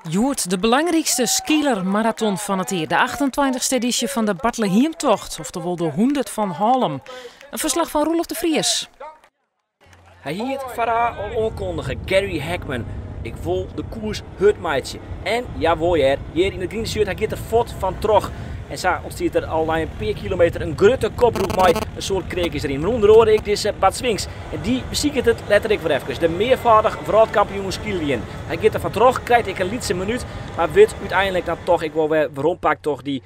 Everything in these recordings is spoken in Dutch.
Joert, de belangrijkste skielermarathon van het jaar. De 28e editie van de Bartleheimtocht, oftewel de 100 van Haarlem. Een verslag van Roelof de Vries. Hij hield Farah al aankondigen, Gary Hackman. Ik wil de koers het meidje. En jawel, hier in de green shirt, hij gaat er fort van terug. En zo ontstaat er al na een paar kilometer een grote koproep met een soort kreekjes erin. Maar onder hoorde ik dus Bart Swings. En die beziekert het letterlijk voor even. De meervoudig wereldkampioen skilien. Hij gaat er van terug, krijgt ik een lietse minuut. Maar weet uiteindelijk dan toch, ik wil weer waarom pak toch die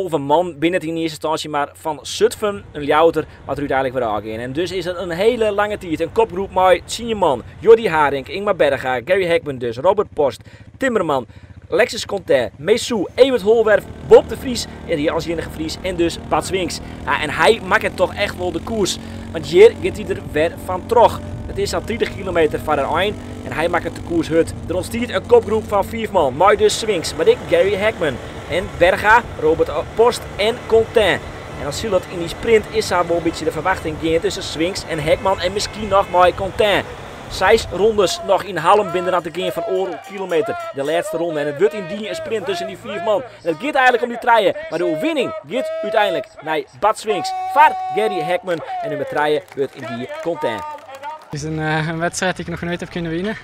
man binnen in eerste instantie. Maar van Zutphen, een Ljouter, wat er uiteindelijk weer aangaan. En dus is het een hele lange tijd. Een kopgroep met Sinjeman, Jordi Haring, Ingmar Berga, Gary Hackman dus, Robert Post, Timmerman, Alexis Conté, Meesou, Evert Holwerf, Bob de Vries, en die Anzienige Vries en dus Bart Swings. En hij maakt het toch echt wel de koers. Want hier gaat hij er weer van terug. Het is al 30 kilometer van het eind en hij maakt het de koers hut. Er ontstaat een kopgroep van 4 man, maar dus Swings, maar ik Gary Hackman en Berga, Robert Post en Conté. En dan zie je dat in die sprint is daar wel een beetje de verwachting gaan tussen Swings en Hackman en misschien nog maar Conté. 6 rondes nog in Haarlem binnen aan te gaan van oorlog kilometer. De laatste ronde. En het wordt in die een sprint tussen die 4 man. En het gaat eigenlijk om die treien. Maar de overwinning gaat uiteindelijk naar Bart Swings. Voor Gary Hackman. En nummer 3 wordt in die Conté. Het is een wedstrijd die ik nog nooit heb kunnen winnen.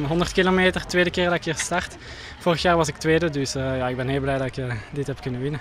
100 kilometer, tweede keer dat ik hier start. Vorig jaar was ik tweede, dus ik ben heel blij dat ik dit heb kunnen winnen.